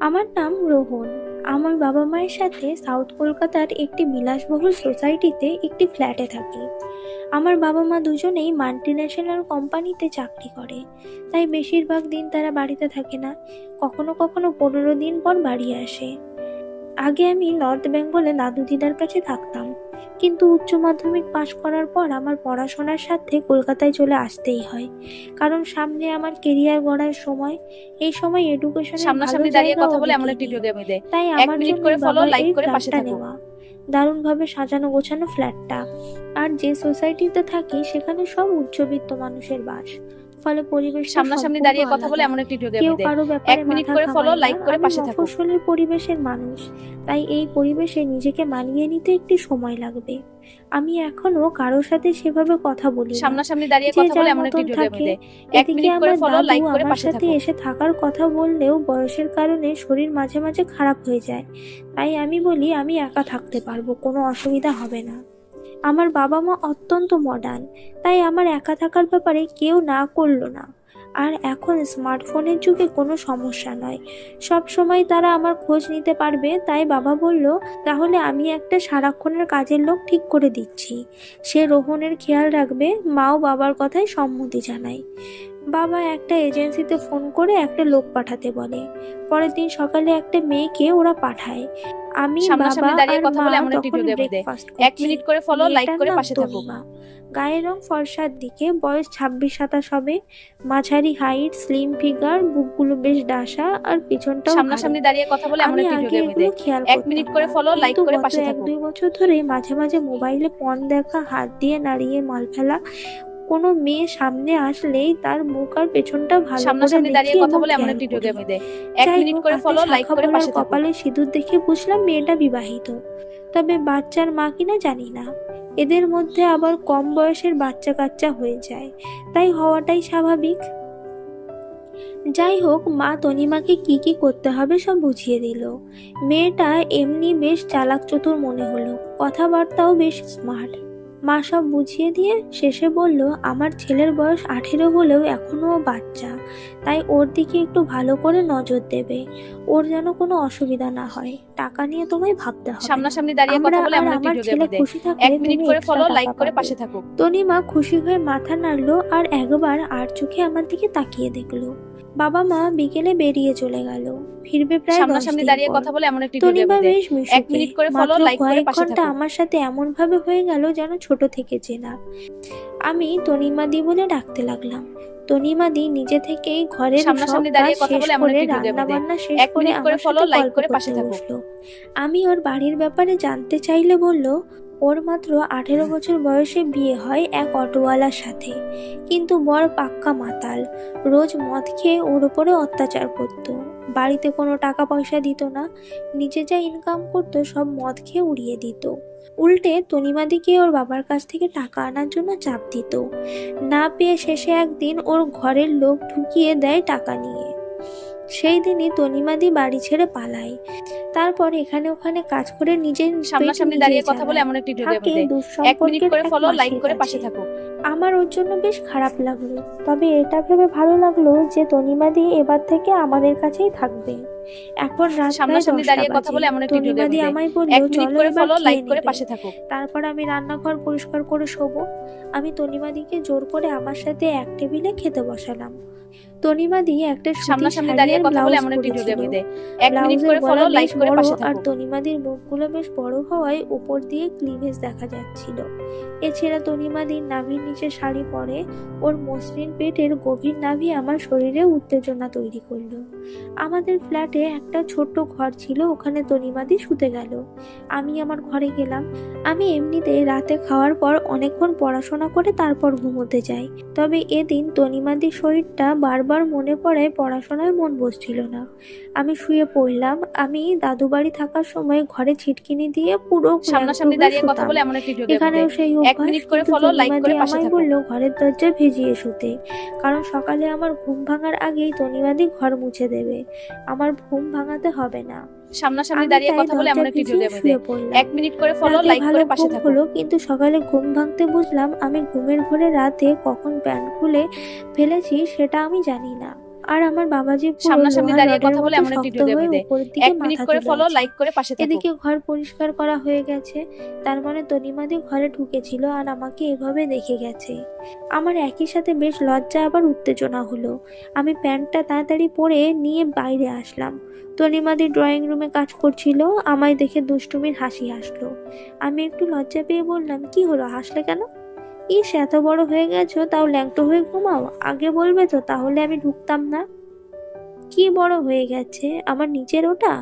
আমার নাম রোহন। আমার বাবা মায়ের সাথে সাউথ কলকাতার একটি বিলাসবহুল সোসাইটিতে একটি ফ্ল্যাটে থাকি। আমার বাবা মা দুজনেই মাল্টিন্যাশনাল কোম্পানিতে চাকরি করে, তাই বেশিরভাগ দিন তারা বাড়িতে থাকে না। কখনো কখনো 15 দিন পর বাড়ি আসে। আগে আমি নর্থ বেঙ্গলে দাদু দিদার কাছে থাকতাম, কিন্তু উচ্চ মাধ্যমিক পাশ করার পর আমার পড়াশোনার সাথে কলকাতায় চলে আসতেই হয়, কারণ সামনে আমার কেরিয়ার গড়ার সময়। এই সময় এডুকেশনের ভালো সামনাসামনি দাঁড়িয়ে জায়গাও কথা বলে এমন একটি দেখিনি, ভিডিও গেমে দেয়। তাই এক আমার মিনিট করে জন্যই ফলো, বাবার লাইক এই করে পাশে ফ্ল্যাটটা থাকুক। নেওয়া। দারুণভাবে সাজানো গোছানো ফ্ল্যাটটা। আর যে সোসাইটিতে থাকি সেখানে সব উচ্চবিত্ত মানুষের বাস, ফলে পরিবেশটা সামনাসামনি সম্পূর্ণ দাঁড়িয়ে কথা বলে আলাদা। এমন একটি ভিডিও কেউ গেমে দেয়। কারো এক ব্যাপারে মিনিট মাথা করে ফলো, ঘামায় না। লাইক করে আমি পাশে থাকুক। মফস্বলের পরিবেশের মানুষ, তাই এই পরিবেশে নিজেকে মানিয়ে নিতে একটি সময় লাগবে। আমি এখনো কারোর সাথে সেভাবে কথা বলি না, সামনাসামনি দাঁড়িয়ে যে কথা বলে যার এমন একটি মতন ভিডিও গেমে থাকে। দেয়। এক এদিকে মিনিট করে আমার ফলো, দাদু লাইক করে আমার পাশে সাথে থাকুক। এসে থাকার কথা বললেও বয়সের কারণে শরীর মাঝে মাঝে খারাপ হয়ে যায়। তাই আমি বলি আমি একা থাকতে পারবো, কোনো অসুবিধা হবে না। আমার বাবা মা অত্যন্ত মডার্ন, তাই আমার একা থাকার ব্যাপারে কেউ না করলো না। আর এখন স্মার্টফোনের যুগে কোনো সমস্যা নয়, সব সময় তারা আমার খোঁজ নিতে পারবে। তাই বাবা বলল, তাহলে আমি একটা সারাক্ষণের কাজের লোক ঠিক করে দিচ্ছি, সে রোহনের খেয়াল রাখবে। মাও বাবার কথায় সম্মতি জানায়। বাবা একটা এজেন্সিতে ফোন করে একটা লোক পাঠাতে বলে। পরের দিন সকালে একটা মেয়েকে ওরা পাঠায়। আমি, বাবা সামনাসামনি দাঁড়িয়ে আর কথা মা বলে এমন একটি তখন ভিডিও গেমে দেয়। ব্রেকফাস্ট এক করছি। মিনিট করে ফলো, লাইক মেয়েটার করে নাম পাশে থাকুক। তনিমা। গায়ের রং ফর্সার দিকে, বয়স 26-27 হবে। মাঝারি হাইট, স্লিম ফিগার, বুকগুলো বেশ ডাসা আর পিছনটাও ভারী। সামনাসামনি দাঁড়িয়ে কথা বলে এমন আমি একটি ভিডিও আগে গেমে এগুলো দেয়। খেয়াল এক করতাম মিনিট করে না, ফলো, লাইক কিন্তু করে গত পাশে এক থাকুক। দুই বছর ধরে মাঝে মাঝে মোবাইলে পর্ন দেখা, হাত দিয়ে নাড়িয়ে মাল ফেলা, কোনো মেয়ে সামনে আসলেই তার মুখ আর পেছনটা ভালো করে সামনাসামনি দেখি দাঁড়িয়ে কথা এবং বলে এমন খেয়াল একটি ভিডিও করি। গেমে দেয়। এক যাই মিনিট হোক, করে হাতে ফলো, লাইক শাখা করে পলার পাশে থাকুক। কপালে সিঁদুর দেখে বুঝলাম মেয়েটা বিবাহিত, তবে বাচ্চার মা কিনা জানি না। এদের মধ্যে আবার কম বয়সের বাচ্চা কাচ্চা হয়ে যায়, তাই হওয়াটাই স্বাভাবিক। যাই হোক, মা তনিমাকে কি কি করতে হবে সব বুঝিয়ে দিল। মেয়েটা এমনি বেশ চালাক চতুর মনে হলো, কথাবার্তাও বেশ স্মার্ট। মা সব বুঝিয়ে দিয়ে শেষে বলল, আমার ছেলের বয়স 18 হলেও এখনো ও বাচ্চা, তাই ওর দিকে একটু ভালো করে নজর দেবে। ওর যেন কোনো অসুবিধা না হয়। টাকা নিয়ে তোমায় ভাবতে হবে না। সামনাসামনি দাঁড়িয়ে আমরা কথা বলে আর এমন একটি আমার ভিডিও ছেলে গেমে দেয়। খুশি থাকলে এক মিনিট তুমি করে এক্সট্রা ফলো, লাইক টাকা করে পাবে। পাশে থাকুক। তনিমা খুশি হয়ে মাথা নাড়লো আর একবার আর চোখে আমার দিকে তাকিয়ে দেখলো। বাবা মা বিকেলে বেরিয়ে চলে গেল, ফিরবে প্রায় 10 সামনাসামনি দিন দাঁড়িয়ে পর। কথা বলে এমন একটি ভিডিও তনিমা গেমে দেয়। বেশ এক মিশুকে, মিনিট করে ফলো, মাত্র লাইক করে কয়েক পাশে ঘন্টা থাকুক। আমার সাথে এমন ভাবে হয়ে গেল যেন ছোট থেকে চেনা। আমি তনিমাদি বলে ডাকতে লাগলাম। তনিমাদি নিজে থেকেই ঘরের সব সামনাসামনি কাজ দাঁড়িয়ে কথা শেষ বলে এমন করে, একটি ভিডিও রান্না গেমে দেয়। বান্না শেষ এক করে মিনিট করে আমার ফলো, সাথে লাইক গল্প করে পাশে করতে থাকুক। বসলো। আমি ওর বাড়ির ব্যাপারে জানতে চাইলে বলল, ওর মাত্র 18 বছর বয়সে বিয়ে হয় এক অটোওয়ালার সাথে, কিন্তু বর পাক্কা মাতাল। রোজ মদ খেয়ে ওর উপরে অত্যাচার করত। বাড়িতে কোনো টাকা পয়সা দিত না, নিজে যা ইনকাম করতো সব মদ খেয়ে উড়িয়ে দিত। উল্টে তনিমাদিকে ওর বাবার কাছ থেকে টাকা আনার জন্য চাপ দিত। না পেয়ে শেষে একদিন ওর ঘরের লোক ঢুকিয়ে দেয় টাকা নিয়ে। সেই দিনই তনিমাদি বাড়ি ছেড়ে পালায়। তারপর এখানে ওখানে কাজ করে নিজের পেট সামনাসামনি নিজেই দাঁড়িয়ে কথা বলে চালায়। এমন একটি ভিডিও গেমে থাকে দেয়। এক মিনিট দুঃসম্পর্কের করে এক ফলো, লাইক মাসির করে কাছে। পাশে থাকুক। আমার ওর জন্য বেশ খারাপ লাগলো, তবে এটা ভেবে ভালো লাগলো যে তনিমাদি এবার থেকে আমাদের কাছেই থাকবে। এখন রাত প্রায় সামনাসামনি 10টা দাঁড়িয়ে কথা বাজে। বলে এমন একটি ভিডিও গেমে তনিমাদি দেয়। আমায় বলল, এক মিনিট চলো করে এবার ফলো, লাইক খেয়ে করে নেবে। পাশে থাকুক। তারপর আমি রান্নাঘর পরিষ্কার করে শোবো। আমি তনিমাদিকে জোর করে আমার সাথে এক টেবিলে খেতে বসালাম। তনিমাদি একটা সুতির সামনাসামনি শাড়ি দাঁড়িয়ে আর কথা বলে ব্লাউজ এমন একটি ভিডিও পরেছিল। গেমে দেয়। এক মিনিট ব্লাউজের করে ফলো, গলা বেশ লাইক করে বড় পাশে আর থাকুক। তনিমাদির মুখগুলো বেশ বড় হওয়ায় উপর দিয়ে ক্লিভেজ দেখা যাচ্ছিল। এছাড়া তনিমাদির নাভির নিচে শাড়ি পরে, ওর মসৃণ পেটের গভীর নাভি আমার শরীরে উত্তেজনা তৈরি করলো। আমাদের ফ্ল্যাটে একটা ছোট্ট ঘর ছিল, ওখানে তনিমাদি শুতে গেল। আমি আমার ঘরে গেলাম। আমি এমনিতেই রাতে খাওয়ার পর অনেকক্ষণ পড়াশোনা করে তারপর ঘুমোতে যাই, তবে এদিন তনিমাদির শরীরটা বারবার মনে পড়ায় পড়াশোনায় মন বসছিল না। আমি শুয়ে পড়লাম। আমি দাদু বাড়ি থাকার সময় ঘরে ছিটকিনি দিয়ে পুরো ল্যাম্প সামনাসামনি ডুবে দাঁড়িয়ে কথা শুতাম। বলে এমন একটি ভিডিও গেমে এখানেও দেয়। সেই এক অভ্যাস, মিনিট করে কিন্তু ফলো, লাইক তনিমাদি করে পাশে আমায় থাকুক। বলল ঘরের দরজা ভিজিয়ে শুতে, কারণ সকালে আমার ঘুম ভাঙার আগেই তনিমাদি ঘর মুছে দেবে, আমার ঘুম ভাঙাতে হবে না। সামনাসামনি আমি দাঁড়িয়ে তাই কথা বলে দরজা এমন একটি ভিডিও ভিজিয়ে গেমে শুয়ে দেয়। পড়লাম। এক মিনিট করে ফলো, রাতে লাইক ভালো করে পাশে ঘুম থাকুক। হলো, কিন্তু সকালে ঘুম ভাঙতে বুঝলাম আমি ঘুমের ঘোরে রাতে কখন প্যান্ট খুলে ফেলেছি সেটা আমি জানি না। আর আমার বাবাজি পুরো সামনাসামনি লোহার দাঁড়িয়ে রডের কথা বলে মতো এমন একটি শক্ত ভিডিও হয়ে দেবে দে। উপরের দিকে 1 মিনিট মাথা করে তুলে ফলো, আছে। লাইক করে পাশে থাকো। এদিকে ঘর পরিষ্কার করা হয়ে গেছে, তার মানে তনিমাদি ঘরে ঢুকেছিল আর আমাকে এভাবে দেখে গেছে। আমার একই সাথে বেশ লজ্জা আবার উত্তেজনা হলো। আমি প্যান্টটা তাড়াতাড়ি পরে নিয়ে বাইরে আসলাম। তনিমাদি ড্রয়িং রুমে কাজ করছিল, আমায় দেখে দুষ্টুমির হাসি হাসলো। আমি একটু লজ্জা পেয়ে বললাম, কি হলো, হাসলে কেন? ইস, এত বড় হয়ে গেছো তাও ল্যাংটো হয়ে ঘুমাও, আগে বলবে তো, তাহলে আমি ঢুকতাম না। কি বড় হয়ে গেছে? আমার নিচের ওটা?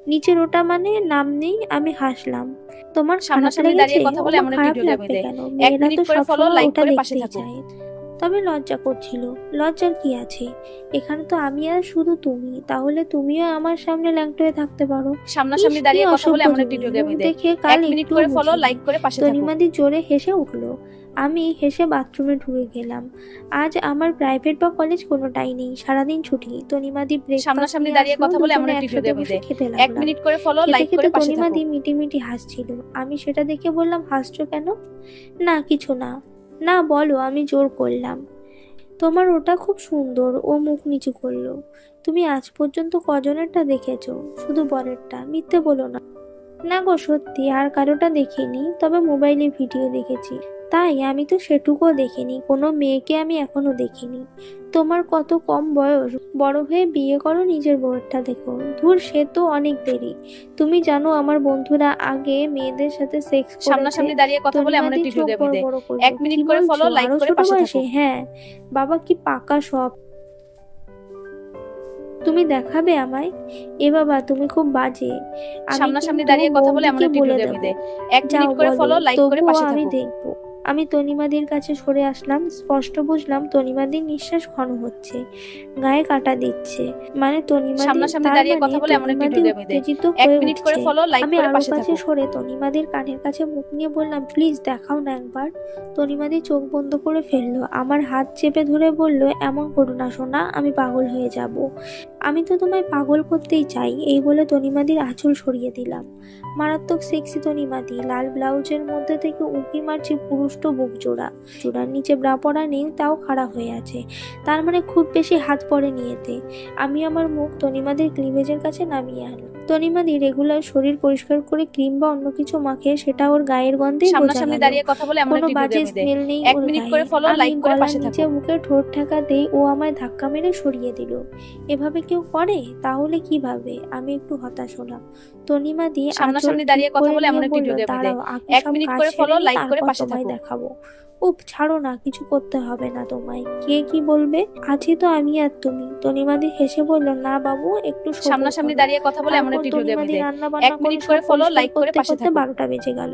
নিচের ওটা মানে নাম নেই? আমি হাসলাম। তোমার খারাপ সামনাসামনি লেগেছে? দাঁড়িয়ে কথা বলে ওমা, এমন একটি খারাপ ভিডিও দেবে লাগবে দে। কেন? 1 মেয়েরা মিনিট তো করে ফলো, সবসময় লাইক ওটা করে পাশে দেখতেই থাকো। চায়। তবে লজ্জা করছিল। লজ্জার কি আছে? এখানে তো আমি আর শুধু তুমি, তাহলে তুমিও আমার সামনে ল্যাংটো হয়ে থাকতে পারো। ইস, সামনাসামনি কি দাঁড়িয়ে কথা বলে অসভ্য এমন একটি তুমি! ভিডিও মুখ দেবে দে। দেখে কাল 1 মিনিট একটুও করে ফলো, বুঝিনি। লাইক করে পাশে থাকো। তনিমাদি জোরে হেসে উঠলো। আমি হেসে বাথরুমে ঢুকে গেলাম। আজ আমার প্রাইভেট বা কলেজ কোনোটাই নেই, সারাদিন ছুটি। তনিমাদি ব্রেকফাস্ট সামনাসামনি নিয়ে দাঁড়িয়ে আসলো, কথা বলে এমন দুজনে একটি ভিডিও একসাথে দেবে বসে দে। খেতে 1 লাগলাম। মিনিট করে ফলো, খেতে লাইক করে খেতে পাশে থাকো। তনিমাদি মিটি মিটি হাসছিল। আমি সেটা দেখে বললাম, হাসছো কেন? না, কিছু না। না, বলো। আমি জোর করলাম। তোমার ওটা খুব সুন্দর। ও মুখ নিচু করলো। তুমি আজ পর্যন্ত কজনেরটা দেখেছো? শুধু বরেরটা, মিথ্যে বলো না। না গো, সত্যি আর কারোটা দেখিনি, তবে মোবাইলে ভিডিও দেখেছি। তাই? আমি তো সেটুকুও দেখিনি, কোনো মেয়েকে আমি এখনো দেখিনি। তোমার কত কম বয়স, বড় হয়ে বিয়ে করো, নিজের বউয়েরটা দেখো। ধুর, সে তো অনেক দেরি। তুমি জানো আমার বন্ধুরা আগে মেয়েদের সাথে সেক্স করেছে? সামনাসামনি দাঁড়িয়ে কথা বলে এমন তনিমাদি একটি ভিডিও চোখ দেবে বড় দে। বড় করলো। 1 মিনিট কি করে বলছো? ফলো, লাইক আরো করে ছোট পাশে বয়সে? থাকো। হ্যাঁ। বাবা, কি পাকা সব! তুমি দেখাবে আমায়? এ বাবা, তুমি খুব বাজে। আমি সামনাসামনি কিন্তু দাঁড়িয়ে কথা বলে এমন বৌদিকে একটি বলে ভিডিও দেবে দেবো। দে। 1 যাও, মিনিট করে বলো। ফলো, লাইক করে তবুও পাশে আমি থাকো। দেখবো। আমি তনিমাদির কাছে সরে আসলাম। স্পষ্ট বুঝলাম তনিমাদির নিঃশ্বাস ঘন হচ্ছে, গায়ে কাটা দিচ্ছে। মানে তনিমাদি, সামনাসামনি তার দাঁড়িয়ে মানে কথা বলে এমন একটি তনিমাদি ভিডিও দেবে দে। উত্তেজিত 1 হয়ে মিনিট করে উঠছে। ফলো, লাইক আমি করে আরো পাশে কাছে থাকো। সরে তনিমাদির কানের কাছে মুখ নিয়ে বললাম, প্লিজ দেখাও না একবার। তনিমাদি চোখ বন্ধ করে ফেললো। আমার হাত চেপে ধরে বলল, এমন করো না সোনা, আমি পাগল হয়ে যাব। আমি তো তোমায় পাগল করতেই চাই। এই বলে তনিমাদির আঁচল সরিয়ে দিলাম। মারাত্মক সেক্সি তনিমাদি, লাল ব্লাউজের মধ্যে থেকে উঁকি মারছে পুরুষ্ট বুক জোড়া। জোড়ার নিচে ব্রা পরা নেই, তাও খাড়া হয়ে আছে। তার মানে খুব বেশি হাত পড়েনি এতে। আমি আমার মুখ তনিমাদির ক্লিভেজের কাছে নামিয়ে আনলাম। তনিমাদি রেগুলার শরীর পরিষ্কার করে ক্রিম বা অন্য কিছু মাখে, সেটা ওর গায়ের গন্ধেই বোঝা সামনাসামনি গেল। দাঁড়িয়ে কথা বলে এমন কোনো একটি ভিডিও বাজে দেবে দে। স্মেল নেই 1 ওর মিনিট গায়ে। করে ফলো, আমি লাইক করে গলার পাশে নিচে থাকো। মুখে ঠোঁট ঠেকাতেই ও আমায় ধাক্কা মেরে সরিয়ে দিল। এভাবে কেউ করে? তাহলে কিভাবে? আমি একটু হতাশ হলাম। তনিমাদি আঁচল সামনাসামনি ঠিক দাঁড়িয়ে কথা করে বলে নিয়ে এমন একটি বলল, ভিডিও দেবে দে। দাঁড়াও, আগে 1 সব মিনিট কাজ করে সেরে ফলো, নিই, লাইক করে তারপর পাশে তোমায় থাকো। দেখাবো। উফ, ছাড়ো না, কিছু করতে হবে না তোমায়। কে কি বলবে? আছি তো আমি আর তুমি। তনিমাদি হেসে বলল, না বাবু, একটু সবুর সামনাসামনি করো। দাঁড়িয়ে কথা বলে এমন তারপর একটি ভিডিও দেবে তনিমাদি দে। রান্না 1 বান্না করে মিনিট সব করে ফলো, পরিষ্কার লাইক করে করতে পাশে করতে থাকো। 12টা বেজে গেল।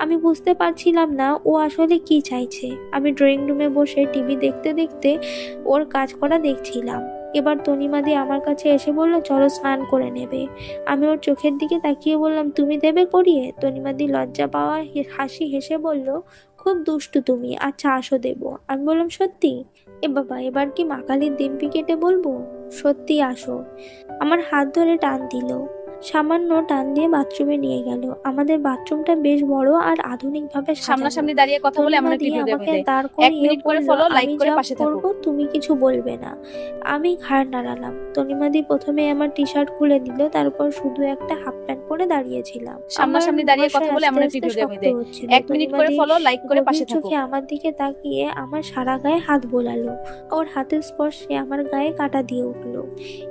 আমি বুঝতে পারছিলাম না ও আসলে কি চাইছে। আমি ড্রয়িং রুমে বসে টিভি দেখতে দেখতে ওর কাজ করা দেখছিলাম। এবার তনিমাদি আমার কাছে এসে বলল, চলো স্নান করে নেবে। আমি ওর চোখের দিকে তাকিয়ে বললাম, তুমি দেবে করিয়ে? তনিমাদি লজ্জা পাওয়া হাসি হেসে বলল, খুব দুষ্টু তুমি, আচ্ছা আসো দেবো। আমি বললাম, সত্যি? এ বাবা, এবার কি মা কালীর দিব্যি কেটে বলবো? সত্যি আসো। আমার হাত ধরে টান দিল। সামান্য টান দিয়ে বাথরুমে নিয়ে গেল। আমাদের বাথরুমটা বেশ বড় আর আধুনিক ভাবে সাজানো। সামনাসামনি দাঁড়িয়ে কথা বলে এমন একটি তনিমাদি ভিডিও দেবে আমাকে দে। দাঁড় 1 করিয়ে মিনিট করে বলল, ফলো, লাইক আমি করে যা পাশে থাকো। করবো তুমি কিছু বলবে না। আমি ঘাড় নাড়ালাম। তনিমাদি প্রথমে আমার টি শার্ট খুলে দিল, তারপর শুধু একটা হাফ প্যান্ট পরে দাঁড়িয়েছিলাম। আমার সামনাসামনি দাঁড়িয়ে কথা মহাশয় বলে আস্তে এমন একটি আস্তে ভিডিও দেবে শক্ত দে। হচ্ছিল। 1 মিনিট করে তনিমাদি ফলো, লাইক করে পাশে গভীর থাকো। চোখে আমার দিকে তাকিয়ে আমার সারা গায়ে হাত বোলালো। ওর হাতের স্পর্শে আমার গায়ে কাঁটা দিয়ে উঠলো।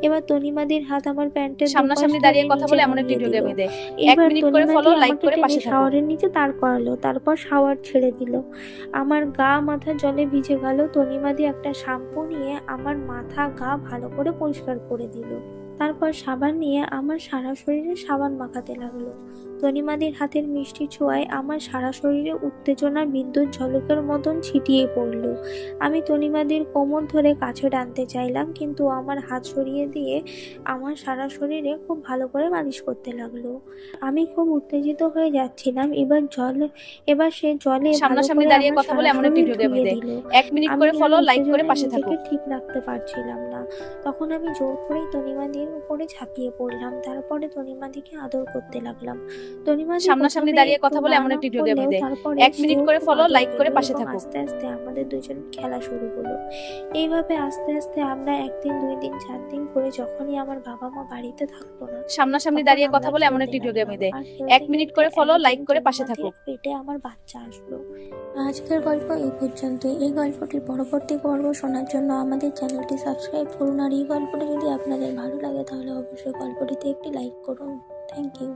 এবার তনিমাদির হাত আমার প্যান্টের দুপাশ সামনাসামনি ধরে দাঁড়িয়ে কথা নিচে বলে এমন একটি নামিয়ে ভিডিও দিল। দেবে দে। 1 এবার মিনিট করে তনিমাদি ফলো, লাইক আমাকে করে টেনে পাশে থাকো। শাওয়ারের নিচে দাঁড় করালো, তারপর শাওয়ার ছেড়ে দিল। আমার গা মাথা জলে ভিজে গেল। তনিমাদি একটা শ্যাম্পু নিয়ে আমার মাথা গা ভালো করে পরিষ্কার করে দিল। তারপর সাবান নিয়ে আমার সারা শরীরে সাবান মাখাতে লাগলো। তনিমাদির হাতের মিষ্টি ছোঁয়ায় আমার সারা শরীরে উত্তেজনা বিদ্যুৎ ঝলকের মতন ছিটিয়ে পড়ল। আমি তনিমাদির কোমর ধরে কাছে টানতে চাইলাম, কিন্তু আমার হাত সরিয়ে দিয়ে আমার সারা শরীরে খুব ভালো করে মালিশ করতে লাগলো। আমি খুব উত্তেজিত হয়ে যাচ্ছিলাম। এবার সে জলে ভালো সামনাসামনি করে দাঁড়িয়ে আমার কথা বলে সারা এমন একটি শরীর ভিডিও দেবে ধুইয়ে দে। দিল। 1 মিনিট আমি করে আর ফলো, লাইক করে উত্তেজনায় পাশে থাকো। নিজেকে ঠিক রাখতে পারছিলাম না। তখন আমি জোর করেই তনিমাদির তনিমাদির উপরে ঝাঁপিয়ে পড়লাম। তারপরে তনিমাদিকে আদর করতে লাগলাম। তনিমাদি সামনাসামনি প্রথমে দাঁড়িয়ে একটু কথা বলে এমন না একটি ভিডিও করলেও দেয়। তারপরে 1 মিনিট সেও করে খুব ফলো, আদর লাইক করে পেল পাশে এবং থাকুক। আস্তে আস্তে আমাদের দুজনের খেলা শুরু হলো। এইভাবে আস্তে আস্তে আমরা 1 দিন 2 দিন 4 দিন করে যখনই আমার বাবা মা বাড়িতে থাকতো না সামনাসামনি তখন দাঁড়িয়ে কথা আমরা বলে এমন খেলতে একটি ভিডিও লাগলাম। দেয়। আর 1 খেলতে মিনিট খেলতে করে ফলো, লাইক একদিন করে পাশে তনিমাদির থাকুক। পেটে আমার বাচ্চা আসলো। আজকের গল্প এই পর্যন্তই। এই গল্পটির পরবর্তী পর্ব শোনার জন্য আমাদের চ্যানেলটি সাবস্ক্রাইব করুন। আর এই গল্পটি যদি আপনাদের ভালো লাগে তাহলে অবশ্যই গল্পটিতে একটি লাইক করুন। Thank you.